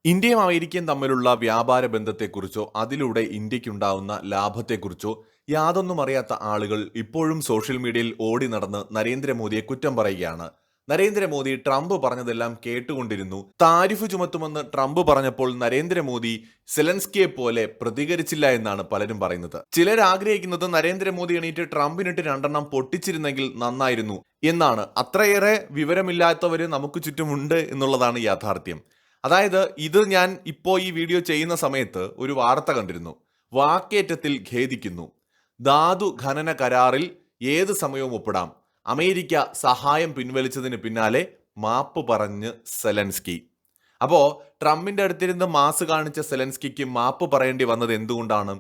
ഇന്ത്യയും അമേരിക്കയും തമ്മിലുള്ള വ്യാപാര ബന്ധത്തെക്കുറിച്ചോ അതിലൂടെ ഇന്ത്യക്കുണ്ടാവുന്ന ലാഭത്തെക്കുറിച്ചോ യാതൊന്നും അറിയാത്ത ആളുകൾ ഇപ്പോഴും സോഷ്യൽ മീഡിയയിൽ ഓടി നടന്ന് നരേന്ദ്രമോദിയെ കുറ്റം പറയുകയാണ്. നരേന്ദ്രമോദി ട്രംപ് പറഞ്ഞതെല്ലാം കേട്ടുകൊണ്ടിരുന്നു. താരിഫ് ചുമത്തുമെന്ന് ട്രംപ് പറഞ്ഞപ്പോൾ നരേന്ദ്രമോദി സെലൻസ്കിയെ പോലെ പ്രതികരിച്ചില്ല എന്നാണ് പലരും പറയുന്നത്. ചിലർ ആഗ്രഹിക്കുന്നത് നരേന്ദ്രമോദി എണീറ്റ് ട്രംപിനിട്ട് രണ്ടെണ്ണം പൊട്ടിച്ചിരുന്നെങ്കിൽ നന്നായിരുന്നു എന്നാണ്. അത്രയേറെ വിവരമില്ലാത്തവര് നമുക്ക് ചുറ്റുമുണ്ട് എന്നുള്ളതാണ് യാഥാർത്ഥ്യം. അതായത് ഇത് ഞാൻ ഇപ്പോൾ ഈ വീഡിയോ ചെയ്യുന്ന സമയത്ത് ഒരു വാർത്ത കണ്ടിരുന്നു. വാക്കേറ്റത്തിൽ ഖേദിക്കുന്നു, ധാതു ഖനന കരാറിൽ ഏത് സമയവും ഒപ്പിടാം, അമേരിക്ക സഹായം പിൻവലിച്ചതിന് പിന്നാലെ മാപ്പ് പറഞ്ഞ് സെലൻസ്കി. അപ്പോൾ ട്രംപിന്റെ അടുത്തിരുന്ന് മാസ് കാണിച്ച സെലൻസ്കിക്ക് മാപ്പ് പറയേണ്ടി വന്നത് എന്തുകൊണ്ടാണ്?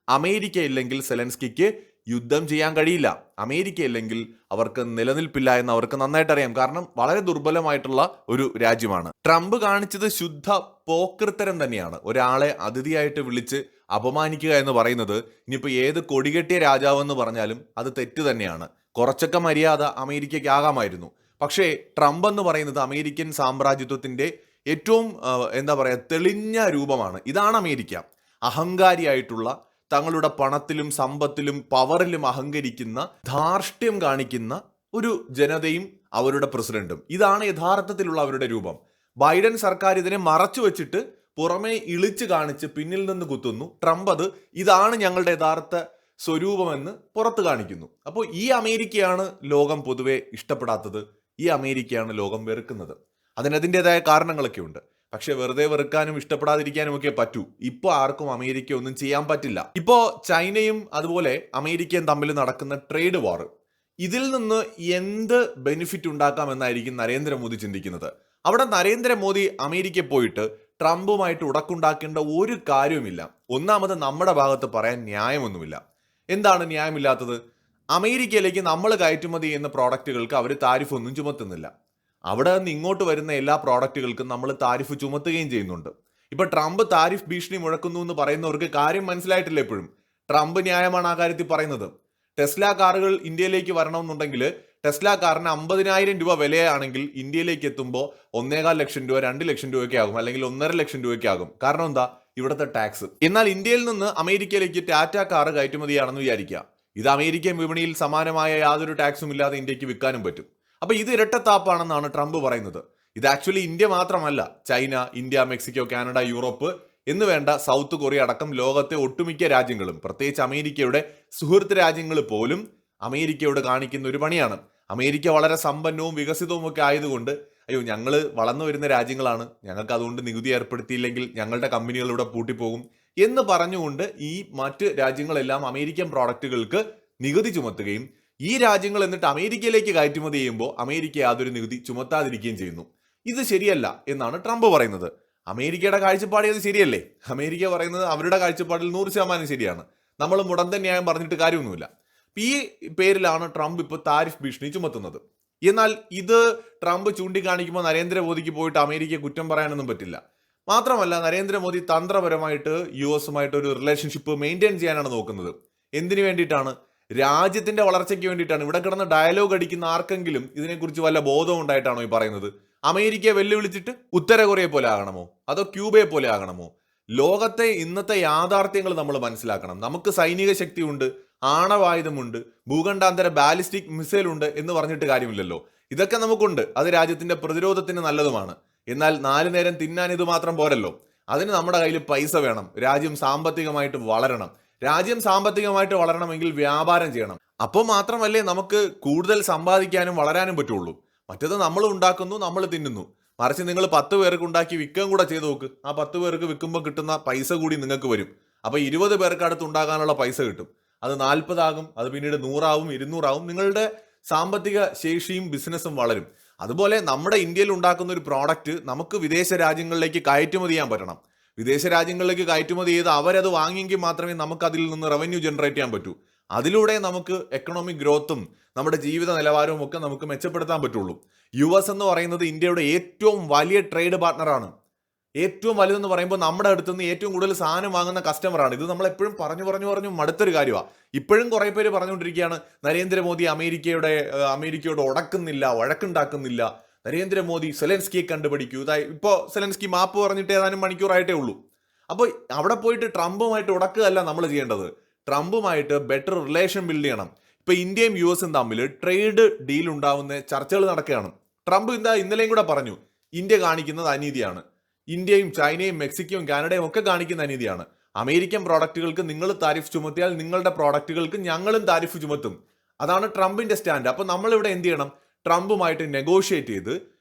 അമേരിക്ക ഇല്ലെങ്കിൽ സെലൻസ്കിക്ക് യുദ്ധം ചെയ്യാൻ കഴിയില്ല. അമേരിക്ക ഇല്ലെങ്കിൽ അവർക്ക് നിലനിൽപ്പില്ല എന്ന് അവർക്ക് നന്നായിട്ട് അറിയാം. കാരണം വളരെ ദുർബലമായിട്ടുള്ള ഒരു രാജ്യമാണ്. ട്രംപ് കാണിച്ചത് ശുദ്ധ പോക്കൃത്തരം തന്നെയാണ്. ഒരാളെ അതിഥിയായിട്ട് വിളിച്ച് അപമാനിക്കുക എന്ന് പറയുന്നത് ഇനിയിപ്പോൾ ഏത് കൊടികെട്ടിയ രാജാവെന്ന് പറഞ്ഞാലും അത് തെറ്റ് തന്നെയാണ്. കുറച്ചൊക്കെ മര്യാദ അമേരിക്കയ്ക്ക് ആകാമായിരുന്നു. പക്ഷേ ട്രംപ് എന്ന് പറയുന്നത് അമേരിക്കൻ സാമ്രാജ്യത്വത്തിന്റെ ഏറ്റവും എന്താ പറയുക തെളിഞ്ഞ രൂപമാണ്. ഇതാണ് അമേരിക്ക. അഹങ്കാരിയായിട്ടുള്ള, തങ്ങളുടെ പണത്തിലും സമ്പത്തിലും പവറിലും അഹങ്കരിക്കുന്ന, ധാർഷ്ട്യം കാണിക്കുന്ന ഒരു ജനതയും അവരുടെ പ്രസിഡന്റും. ഇതാണ് യഥാർത്ഥത്തിലുള്ള അവരുടെ രൂപം. ബൈഡൻ സർക്കാർ ഇതിനെ മറച്ചു വെച്ചിട്ട് പുറമേ ഇളിച്ചു കാണിച്ച് പിന്നിൽ നിന്ന് കുത്തുന്നു. ട്രംപ് ഇതാണ് ഞങ്ങളുടെ യഥാർത്ഥ സ്വരൂപമെന്ന് പുറത്ത് കാണിക്കുന്നു. അപ്പോൾ ഈ അമേരിക്കയാണ് ലോകം പൊതുവെ ഇഷ്ടപ്പെടാത്തത്. ഈ അമേരിക്കയാണ് ലോകം വെറുക്കുന്നത്. അതിൻ്റെതായ കാരണങ്ങളൊക്കെ ഉണ്ട്. പക്ഷെ വെറുതെ വെറുക്കാനും ഇഷ്ടപ്പെടാതിരിക്കാനും ഒക്കെ പറ്റൂ. ഇപ്പോൾ ആർക്കും അമേരിക്ക ഒന്നും ചെയ്യാൻ പറ്റില്ല. ഇപ്പോൾ ചൈനയും അതുപോലെ അമേരിക്കയും തമ്മിൽ നടക്കുന്ന ട്രേഡ് വാർ, ഇതിൽ നിന്ന് എന്ത് ബെനിഫിറ്റ് ഉണ്ടാക്കാമെന്നായിരിക്കും നരേന്ദ്രമോദി ചിന്തിക്കുന്നത്. അവിടെ നരേന്ദ്രമോദി അമേരിക്കയിൽ പോയിട്ട് ട്രംപുമായിട്ട് ഉടക്കുണ്ടാക്കേണ്ട ഒരു കാര്യവുമില്ല. ഒന്നാമത് നമ്മുടെ ഭാഗത്ത് പറയാൻ ന്യായമൊന്നുമില്ല. എന്താണ് ന്യായമില്ലാത്തത്? അമേരിക്കയിലേക്ക് നമ്മൾ കയറ്റുമതി ചെയ്യുന്ന പ്രോഡക്റ്റുകൾക്ക് അവർ താരിഫ് ഒന്നും ചുമത്തുന്നില്ല. അവിടെ നിന്ന് ഇങ്ങോട്ട് വരുന്ന എല്ലാ പ്രോഡക്റ്റുകൾക്കും നമ്മൾ താരിഫ് ചുമത്തുകയും ചെയ്യുന്നുണ്ട്. ഇപ്പൊ ട്രംപ് താരിഫ് ഭീഷണി മുഴക്കുന്നു എന്ന് പറയുന്നവർക്ക് കാര്യം മനസ്സിലായിട്ടില്ല. എപ്പോഴും ട്രംപ് ന്യായമാണ് ആ കാര്യത്തിൽ പറയുന്നത്. ടെസ്ല കാറുകൾ ഇന്ത്യയിലേക്ക് വരണമെന്നുണ്ടെങ്കിൽ ടെസ്ല കാറിന് 50,000 രൂപ വിലയാണെങ്കിൽ ഇന്ത്യയിലേക്ക് എത്തുമ്പോൾ 1.25 ലക്ഷം രൂപ 2 ലക്ഷം രൂപയ്ക്ക് ആകും, അല്ലെങ്കിൽ 1.5 ലക്ഷം രൂപയ്ക്ക് ആകും. കാരണം എന്താ? ഇവിടുത്തെ ടാക്സ്. എന്നാൽ ഇന്ത്യയിൽ നിന്ന് അമേരിക്കയിലേക്ക് ടാറ്റ കാറ് കയറ്റുമതിയാണെന്ന് വിചാരിക്കുക. ഇത് അമേരിക്കൻ വിപണിയിൽ സമാനമായ യാതൊരു ടാക്സും ഇല്ലാതെ ഇന്ത്യക്ക് വിൽക്കാനും പറ്റും. അപ്പൊ ഇത് ഇരട്ടത്താപ്പാണെന്നാണ് ട്രംപ് പറയുന്നത്. ഇത് ആക്ച്വലി ഇന്ത്യ മാത്രമല്ല, China, India, Mexico, Canada, Europe എന്ന് വേണ്ട സൗത്ത് കൊറിയ അടക്കം ലോകത്തെ ഒട്ടുമിക്ക രാജ്യങ്ങളും, പ്രത്യേകിച്ച് അമേരിക്കയുടെ സുഹൃത്ത് രാജ്യങ്ങൾ പോലും അമേരിക്കയോട് കാണിക്കുന്ന ഒരു പണിയാണ്. അമേരിക്ക വളരെ സമ്പന്നവും വികസിതവും ഒക്കെ ആയതുകൊണ്ട് അയ്യോ ഞങ്ങൾ വളർന്നു വരുന്ന രാജ്യങ്ങളാണ്, ഞങ്ങൾക്ക് അതുകൊണ്ട് നികുതി ഏർപ്പെടുത്തിയില്ലെങ്കിൽ ഞങ്ങളുടെ കമ്പനികൾ ഇവിടെ പൂട്ടിപ്പോകും എന്ന് പറഞ്ഞുകൊണ്ട് ഈ മറ്റ് രാജ്യങ്ങളെല്ലാം അമേരിക്കൻ പ്രോഡക്റ്റുകൾക്ക് നികുതി ചുമത്തുകയും ഈ രാജ്യങ്ങൾ എന്നിട്ട് അമേരിക്കയിലേക്ക് കയറ്റുമതി ചെയ്യുമ്പോൾ അമേരിക്ക യാതൊരു നികുതി ചുമത്താതിരിക്കുകയും ചെയ്യുന്നു. ഇത് ശരിയല്ല എന്നാണ് ട്രംപ് പറയുന്നത്. അമേരിക്കയുടെ കാഴ്ചപ്പാട് ഇത് ശരിയല്ലേ? അമേരിക്ക പറയുന്നത് അവരുടെ കാഴ്ചപ്പാടിൽ 100% ശരിയാണ്. നമ്മൾ മുടന്തൻ ന്യായം പറഞ്ഞിട്ട് കാര്യമൊന്നുമില്ല. ഈ പേരിലാണ് ട്രംപ് ഇപ്പോൾ താരിഫ് ഭീഷണി ചുമത്തുന്നത്. എന്നാൽ ഇത് ട്രംപ് ചൂണ്ടിക്കാണിക്കുമ്പോൾ നരേന്ദ്രമോദിക്ക് പോയിട്ട് അമേരിക്കയെ കുറ്റം പറയാനൊന്നും പറ്റില്ല. മാത്രമല്ല നരേന്ദ്രമോദി തന്ത്രപരമായിട്ട് US-ഉമായിട്ട് ഒരു റിലേഷൻഷിപ്പ് മെയിൻറ്റെയിൻ ചെയ്യാനാണ് നോക്കുന്നത്. എന്തിനു വേണ്ടിയിട്ടാണ്? രാജ്യത്തിന്റെ വളർച്ചയ്ക്ക് വേണ്ടിയിട്ടാണ്. ഇവിടെ കിടന്ന് ഡയലോഗ് അടിക്കുന്ന ആർക്കെങ്കിലും ഇതിനെക്കുറിച്ച് വല്ല ബോധവും ഉണ്ടായിട്ടാണോ ഈ പറയുന്നത്? അമേരിക്കയെ വെല്ലുവിളിച്ചിട്ട് ഉത്തര കൊറിയയെ പോലെ ആകണമോ? അതോ ക്യൂബയെ പോലെ ആകണമോ? ലോകത്തെ ഇന്നത്തെ യാഥാർത്ഥ്യങ്ങൾ നമ്മൾ മനസ്സിലാക്കണം. നമുക്ക് സൈനിക ശക്തിയുണ്ട്, ആണവായുധമുണ്ട്, ഭൂഖണ്ഡാന്തര ബാലിസ്റ്റിക് മിസൈൽ ഉണ്ട് എന്ന് പറഞ്ഞിട്ട് കാര്യമില്ലല്ലോ. ഇതൊക്കെ നമുക്കുണ്ട്. അത് രാജ്യത്തിന്റെ പ്രതിരോധത്തിന് നല്ലതുമാണ്. എന്നാൽ 4 നേരം തിന്നാൻ ഇത് മാത്രം പോരല്ലോ. അതിന് നമ്മുടെ കയ്യിൽ പൈസ വേണം. രാജ്യം സാമ്പത്തികമായിട്ട് വളരണം. രാജ്യം സാമ്പത്തികമായിട്ട് വളരണമെങ്കിൽ വ്യാപാരം ചെയ്യണം. അപ്പോൾ മാത്രമല്ലേ നമുക്ക് കൂടുതൽ സമ്പാദിക്കാനും വളരാനും പറ്റുള്ളൂ. മറ്റത് നമ്മൾ ഉണ്ടാക്കുന്നു, നമ്മൾ തിന്നുന്നു. മറിച്ച് നിങ്ങൾ 10 പേർക്ക് ഉണ്ടാക്കി വിൽക്കുകയും കൂടെ ചെയ്ത് നോക്ക്. ആ 10 പേർക്ക് വിൽക്കുമ്പോൾ കിട്ടുന്ന പൈസ കൂടി നിങ്ങൾക്ക് വരും. അപ്പോൾ 20 പേർക്ക് അടുത്ത് ഉണ്ടാകാനുള്ള പൈസ കിട്ടും. അത് 40 ആകും, അത് പിന്നീട് 100 ആവും, 200 ആവും. നിങ്ങളുടെ സാമ്പത്തിക ശേഷിയും ബിസിനസ്സും വളരും. അതുപോലെ നമ്മുടെ ഇന്ത്യയിൽ ഉണ്ടാക്കുന്ന ഒരു പ്രോഡക്റ്റ് നമുക്ക് വിദേശ രാജ്യങ്ങളിലേക്ക് കയറ്റുമതി ചെയ്യാൻ പറ്റണം. വിദേശ രാജ്യങ്ങളിലേക്ക് കയറ്റുമതി ചെയ്ത് അവരത് വാങ്ങിയെങ്കിൽ മാത്രമേ നമുക്ക് അതിൽ നിന്ന് റവന്യൂ ജനറേറ്റ് ചെയ്യാൻ പറ്റൂ. അതിലൂടെ നമുക്ക് എക്കണോമിക് ഗ്രോത്തും നമ്മുടെ ജീവിത നിലവാരവും ഒക്കെ നമുക്ക് മെച്ചപ്പെടുത്താൻ പറ്റുള്ളൂ. US എന്ന് പറയുന്നത് ഇന്ത്യയുടെ ഏറ്റവും വലിയ ട്രേഡ് പാർട്ട്ണറാണ്. ഏറ്റവും വലുതെന്ന് പറയുമ്പോൾ നമ്മുടെ അടുത്തുനിന്ന് ഏറ്റവും കൂടുതൽ സാധനം വാങ്ങുന്ന കസ്റ്റമറാണ്. ഇത് നമ്മൾ എപ്പോഴും പറഞ്ഞു മടുത്തൊരു കാര്യമാണ്. ഇപ്പോഴും കുറെ പേര് പറഞ്ഞുകൊണ്ടിരിക്കുകയാണ് നരേന്ദ്രമോദി അമേരിക്കയോട് ഉടക്കുന്നില്ല, വഴക്കുണ്ടാക്കുന്നില്ല, നരേന്ദ്രമോദി സെലൻസ്കിയെ കണ്ടുപിടിക്കൂ. ഇപ്പോൾ സെലൻസ്കി മാപ്പ് പറഞ്ഞിട്ട് ഏതാനും മണിക്കൂറായിട്ടേ ഉള്ളൂ. അപ്പോൾ അവിടെ പോയിട്ട് ട്രംപുമായിട്ട് ഉടക്കുകയല്ല നമ്മൾ ചെയ്യേണ്ടത്. ട്രംപുമായിട്ട് ബെറ്റർ റിലേഷൻ ബിൽഡ് ചെയ്യണം. ഇപ്പൊ ഇന്ത്യയും യു എസും തമ്മിൽ ട്രേഡ് ഡീൽ ഉണ്ടാവുന്ന ചർച്ചകൾ നടക്കുകയാണ്. ട്രംപ് ഇന്നലെയും കൂടെ പറഞ്ഞു ഇന്ത്യ കാണിക്കുന്നത് അനീതിയാണ്, ഇന്ത്യയും ചൈനയും മെക്സിക്കോയും കാനഡയും ഒക്കെ കാണിക്കുന്ന അനീതിയാണ്. അമേരിക്കൻ പ്രോഡക്റ്റുകൾക്ക് നിങ്ങൾ താരിഫ് ചുമത്തിയാൽ നിങ്ങളുടെ പ്രോഡക്റ്റുകൾക്ക് ഞങ്ങളും താരിഫ് ചുമത്തും. അതാണ് ട്രംപിന്റെ സ്റ്റാൻഡ്. അപ്പൊ നമ്മളിവിടെ എന്ത് ചെയ്യണം? ട്രംപുമായിട്ട് നെഗോഷിയേറ്റ് ചെയ്ത്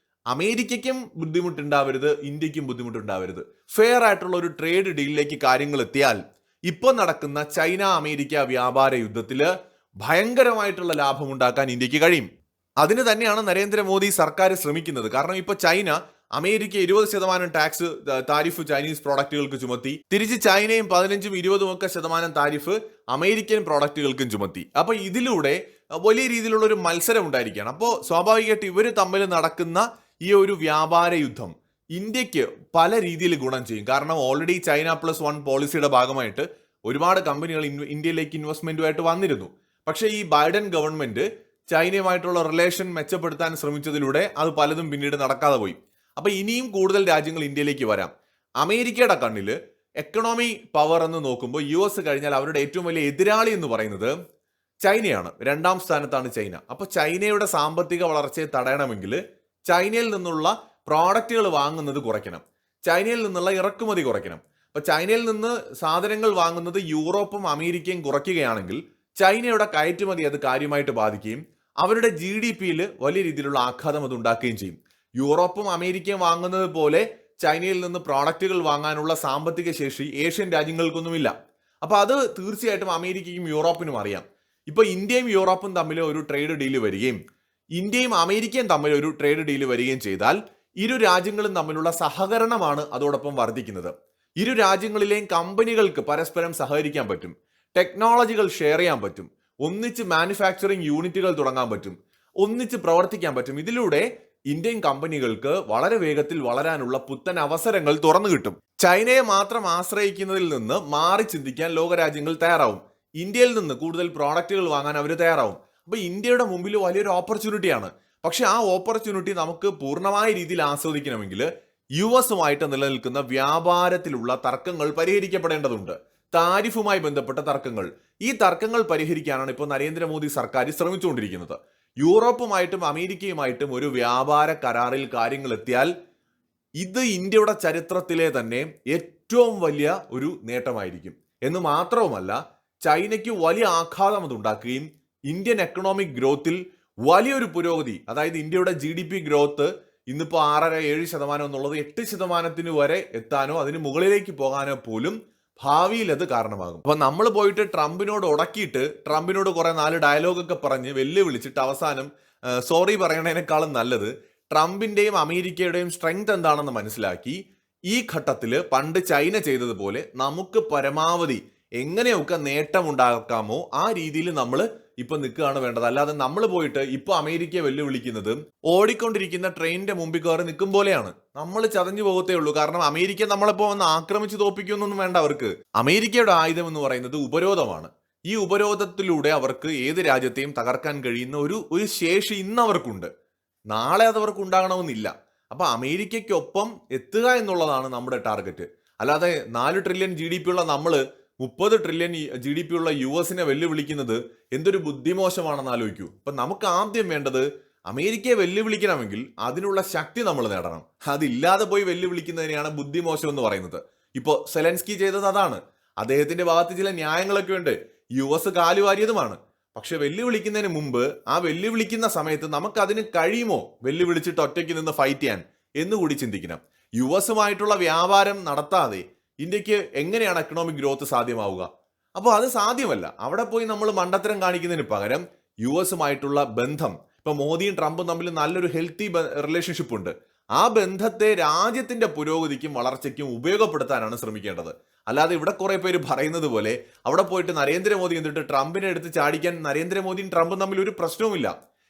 അമേരിക്കയ്ക്കും ബുദ്ധിമുട്ടുണ്ടാവരുത്, ഇന്ത്യക്കും ബുദ്ധിമുട്ടുണ്ടാവരുത്, ഫെയർ ആയിട്ടുള്ള ഒരു ട്രേഡ് ഡീലിലേക്ക് കാര്യങ്ങൾ എത്തിയാൽ ഇപ്പൊ നടക്കുന്ന ചൈന അമേരിക്ക വ്യാപാര യുദ്ധത്തില് ഭയങ്കരമായിട്ടുള്ള ലാഭം ഉണ്ടാക്കാൻ ഇന്ത്യക്ക് കഴിയും. അതിന് തന്നെയാണ് നരേന്ദ്രമോദി സർക്കാർ ശ്രമിക്കുന്നത്. കാരണം ഇപ്പൊ China America 20% tax tariff Chinese പ്രോഡക്റ്റുകൾക്ക് ചുമത്തി, തിരിച്ച് ചൈനയും 15ഉം 20ഉം ഒക്കെ ശതമാനം താരിഫ് അമേരിക്കൻ പ്രോഡക്റ്റുകൾക്കും ചുമത്തി. അപ്പൊ ഇതിലൂടെ വലിയ രീതിയിലുള്ള ഒരു മത്സരം ഉണ്ടായിരിക്കുകയാണ്. അപ്പോൾ സ്വാഭാവികമായിട്ട് ഇവർ തമ്മിൽ നടക്കുന്ന ഈ ഒരു വ്യാപാര യുദ്ധം ഇന്ത്യക്ക് പല രീതിയിൽ ഗുണം ചെയ്യും. കാരണം ഓൾറെഡി ചൈന +1 പോളിസിയുടെ ഭാഗമായിട്ട് ഒരുപാട് കമ്പനികൾ ഇന്ത്യയിലേക്ക് ഇൻവെസ്റ്റ്മെന്റുമായിട്ട് വന്നിരുന്നു. പക്ഷേ ഈ ബൈഡൻ ഗവൺമെന്റ് ചൈനയുമായിട്ടുള്ള റിലേഷൻ മെച്ചപ്പെടുത്താൻ ശ്രമിച്ചതിലൂടെ അത് പലതും പിന്നീട് നടക്കാതെ പോയി. അപ്പൊ ഇനിയും കൂടുതൽ രാജ്യങ്ങൾ ഇന്ത്യയിലേക്ക് വരാം. അമേരിക്കയുടെ കണ്ണില് എക്കണോമി പവർ എന്ന് നോക്കുമ്പോൾ യു എസ് കഴിഞ്ഞാൽ അവരുടെ ഏറ്റവും വലിയ എതിരാളി എന്ന് പറയുന്നത് ചൈനയാണ്. 2ാം സ്ഥാനത്താണ് ചൈന. അപ്പൊ ചൈനയുടെ സാമ്പത്തിക വളർച്ചയെ തടയണമെങ്കിൽ ചൈനയിൽ നിന്നുള്ള പ്രോഡക്റ്റുകൾ വാങ്ങുന്നത് കുറയ്ക്കണം, ചൈനയിൽ നിന്നുള്ള ഇറക്കുമതി കുറയ്ക്കണം. അപ്പൊ ചൈനയിൽ നിന്ന് സാധനങ്ങൾ വാങ്ങുന്നത് യൂറോപ്പും അമേരിക്കയും കുറയ്ക്കുകയാണെങ്കിൽ ചൈനയുടെ കയറ്റുമതി അത് കാര്യമായിട്ട് ബാധിക്കുകയും അവരുടെ GDP-യിൽ വലിയ രീതിയിലുള്ള ആഘാതം അത് ഉണ്ടാക്കുകയും ചെയ്യും. യൂറോപ്പും അമേരിക്കയും വാങ്ങുന്നത് പോലെ ചൈനയിൽ നിന്ന് പ്രോഡക്റ്റുകൾ വാങ്ങാനുള്ള സാമ്പത്തിക ശേഷി ഏഷ്യൻ രാജ്യങ്ങൾക്കൊന്നുമില്ല. അപ്പൊ അത് തീർച്ചയായിട്ടും അമേരിക്കയ്ക്കും യൂറോപ്പിനും അറിയാം. ഇപ്പൊ ഇന്ത്യയും യൂറോപ്പും തമ്മിൽ ഒരു ട്രേഡ് ഡീല് വരികയും ഇന്ത്യയും അമേരിക്കയും തമ്മിൽ ഒരു ട്രേഡ് ഡീല് വരികയും ചെയ്താൽ ഇരു രാജ്യങ്ങളും തമ്മിലുള്ള സഹകരണമാണ് അതോടൊപ്പം വർദ്ധിക്കുന്നത്. ഇരു രാജ്യങ്ങളിലെയും കമ്പനികൾക്ക് പരസ്പരം സഹകരിക്കാൻ പറ്റും, ടെക്നോളജികൾ ഷെയർ ചെയ്യാൻ പറ്റും, ഒന്നിച്ച് മാനുഫാക്ചറിങ് യൂണിറ്റുകൾ തുടങ്ങാൻ പറ്റും, ഒന്നിച്ച് പ്രവർത്തിക്കാൻ പറ്റും. ഇതിലൂടെ ഇന്ത്യൻ കമ്പനികൾക്ക് വളരെ വേഗത്തിൽ വളരാനുള്ള പുത്തൻ അവസരങ്ങൾ തുറന്നു കിട്ടും. ചൈനയെ മാത്രം ആശ്രയിക്കുന്നതിൽ നിന്ന് മാറി ചിന്തിക്കാൻ ലോകരാജ്യങ്ങൾ തയ്യാറാവും. ഇന്ത്യയിൽ നിന്ന് കൂടുതൽ പ്രോഡക്റ്റുകൾ വാങ്ങാൻ അവർ തയ്യാറാവും. അപ്പൊ ഇന്ത്യയുടെ മുമ്പിൽ വലിയൊരു ഓപ്പർച്യൂണിറ്റിയാണ്. പക്ഷെ ആ ഓപ്പർച്യൂണിറ്റി നമുക്ക് പൂർണ്ണമായ രീതിയിൽ ആസ്വദിക്കണമെങ്കിൽ യു എസുമായിട്ട് നിലനിൽക്കുന്ന വ്യാപാരത്തിലുള്ള തർക്കങ്ങൾ പരിഹരിക്കപ്പെടേണ്ടതുണ്ട്. താരിഫുമായി ബന്ധപ്പെട്ട തർക്കങ്ങൾ, ഈ തർക്കങ്ങൾ പരിഹരിക്കാനാണ് ഇപ്പോൾ നരേന്ദ്രമോദി സർക്കാർ ശ്രമിച്ചുകൊണ്ടിരിക്കുന്നത്. യൂറോപ്പുമായിട്ടും അമേരിക്കയുമായിട്ടും ഒരു വ്യാപാര കരാറിൽ കാര്യങ്ങൾ എത്തിയാൽ ഇത് ഇന്ത്യയുടെ ചരിത്രത്തിലെ തന്നെ ഏറ്റവും വലിയ ഒരു നേട്ടമായിരിക്കും. എന്ന് മാത്രവുമല്ല, ചൈനയ്ക്ക് വലിയ ആഘാതം അത് ഉണ്ടാക്കുകയും ഇന്ത്യൻ എക്കണോമിക് ഗ്രോത്തിൽ വലിയൊരു പുരോഗതി, അതായത് ഇന്ത്യയുടെ GDP ഗ്രോത്ത് ഇന്നിപ്പോൾ 6.5-7% എന്നുള്ളത് 8% വരെ എത്താനോ അതിന് മുകളിലേക്ക് പോകാനോ പോലും ഭാവിയിൽ അത് കാരണമാകും. അപ്പൊ നമ്മൾ പോയിട്ട് ട്രംപിനോട് ഉടക്കിയിട്ട് ട്രംപിനോട് കുറെ 4 ഡയലോഗൊക്കെ പറഞ്ഞ് വെല്ലുവിളിച്ചിട്ട് അവസാനം സോറി പറയണതിനേക്കാളും നല്ലത് ട്രംപിന്റെയും അമേരിക്കയുടെയും സ്ട്രെങ്ത് എന്താണെന്ന് മനസ്സിലാക്കി ഈ ഘട്ടത്തിൽ പണ്ട് ചൈന ചെയ്തതുപോലെ നമുക്ക് പരമാവധി എങ്ങനെയൊക്കെ നേട്ടം ഉണ്ടാക്കാമോ ആ രീതിയിൽ നമ്മൾ ഇപ്പൊ നിൽക്കുകയാണ് വേണ്ടത്. അല്ലാതെ നമ്മൾ പോയിട്ട് ഇപ്പൊ അമേരിക്കയെ വെല്ലുവിളിക്കുന്നത് ഓടിക്കൊണ്ടിരിക്കുന്ന ട്രെയിനിന്റെ മുമ്പിൽ കയറി നിൽക്കും പോലെയാണ്. നമ്മൾ ചതഞ്ഞു പോകത്തേ ഉള്ളൂ. കാരണം അമേരിക്ക നമ്മളിപ്പോ വന്ന് ആക്രമിച്ച് തോപ്പിക്കുന്നൊന്നും വേണ്ട അവർക്ക്. അമേരിക്കയുടെ ആയുധം എന്ന് പറയുന്നത് ഉപരോധമാണ്. ഈ ഉപരോധത്തിലൂടെ അവർക്ക് ഏത് രാജ്യത്തെയും തകർക്കാൻ കഴിയുന്ന ഒരു ശേഷി ഇന്ന് അവർക്കുണ്ട്. നാളെ അത് അവർക്ക് ഉണ്ടാകണമെന്നില്ല. അപ്പൊ അമേരിക്കയ്ക്കൊപ്പം എത്തുക എന്നുള്ളതാണ് നമ്മുടെ ടാർഗറ്റ്. അല്ലാതെ 4 ട്രില്യൺ GDP ഉള്ള നമ്മള് 30 ട്രില്യൺ GDP ഉള്ള US-നെ വെല്ലുവിളിക്കുന്നത് എന്തൊരു ബുദ്ധിമോശമാണെന്ന് ആലോചിക്കൂ. അപ്പൊ നമുക്ക് ആദ്യം വേണ്ടത് അമേരിക്കയെ വെല്ലുവിളിക്കണമെങ്കിൽ അതിനുള്ള ശക്തി നമ്മൾ നേടണം. അതില്ലാതെ പോയി വെല്ലുവിളിക്കുന്നതിനെയാണ് ബുദ്ധിമോശം എന്ന് പറയുന്നത്. ഇപ്പോൾ സെലൻസ്കി ചെയ്തത് അതാണ്. അദ്ദേഹത്തിന്റെ ഭാഗത്ത് ചില ന്യായങ്ങളൊക്കെ ഉണ്ട്. US കാലുവാരിയതുമാണ്. പക്ഷെ വെല്ലുവിളിക്കുന്നതിന് മുമ്പ് ആ വെല്ലുവിളിക്കുന്ന സമയത്ത് നമുക്ക് അതിന് കഴിയുമോ വെല്ലുവിളിച്ചിട്ട് ഒറ്റയ്ക്ക് നിന്ന് ഫൈറ്റ് ചെയ്യാൻ എന്നുകൂടി ചിന്തിക്കണം. US-ഉമായിട്ടുള്ള വ്യാപാരം നടത്താതെ ഇന്ത്യക്ക് എങ്ങനെയാണ് എക്കണോമിക് ഗ്രോത്ത് സാധ്യമാവുക? അപ്പോൾ അത് സാധ്യമല്ല. അവിടെ പോയി നമ്മൾ മണ്ടത്തരം കാണിക്കുന്നതിന് പകരം US-ഉമായിട്ടുള്ള ബന്ധം, ഇപ്പൊ മോദിയും ട്രംപും തമ്മിൽ നല്ലൊരു ഹെൽത്തി റിലേഷൻഷിപ്പ് ഉണ്ട്. ആ ബന്ധത്തെ രാജ്യത്തിന്റെ പുരോഗതിക്കും വളർച്ചയ്ക്കും ഉപയോഗപ്പെടുത്താനാണ് ശ്രമിക്കേണ്ടത്. അല്ലാതെ ഇവിടെ കുറെ പേര് പറയുന്നത് പോലെ അവിടെ പോയിട്ട് നരേന്ദ്രമോദി എന്നിട്ട് ട്രംപിനെ എടുത്ത് ചാടിക്കാൻ നരേന്ദ്രമോദിയും ട്രംപും തമ്മിൽ ഒരു പ്രശ്നവുമില്ല.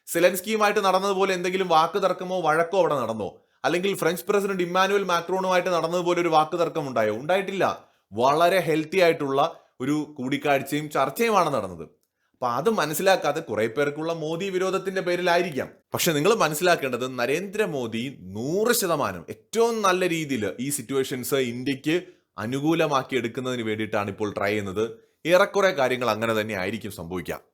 സെലൻസ്കിയുമായിട്ട് നടന്നതുപോലെ എന്തെങ്കിലും വാക്ക് തർക്കമോ വഴക്കോ അവിടെ നടന്നോ? അല്ലെങ്കിൽ ഫ്രഞ്ച് പ്രസിഡന്റ് ഇമ്മാനുവൽ മാക്രോണുമായിട്ട് നടന്നതുപോലെ ഒരു വാക്ക് തർക്കം ഉണ്ടായോ? ഉണ്ടായിട്ടില്ല. വളരെ ഹെൽത്തി ആയിട്ടുള്ള ഒരു കൂടിക്കാഴ്ചയും ചർച്ചയുമാണ് നടന്നത്. അപ്പൊ അത് മനസ്സിലാക്കാതെ കുറെ പേർക്കുള്ള മോദി വിരോധത്തിന്റെ പേരിലായിരിക്കാം. പക്ഷെ നിങ്ങൾ മനസ്സിലാക്കേണ്ടത് നരേന്ദ്രമോദി 100% ഏറ്റവും നല്ല രീതിയിൽ ഈ സിറ്റുവേഷൻസ് ഇന്ത്യക്ക് അനുകൂലമാക്കി എടുക്കുന്നതിന് വേണ്ടിയിട്ടാണ് ഇപ്പോൾ ട്രൈ ചെയ്യുന്നത്. ഏറെക്കുറെ കാര്യങ്ങൾ അങ്ങനെ തന്നെ ആയിരിക്കും സംഭവിക്കുക.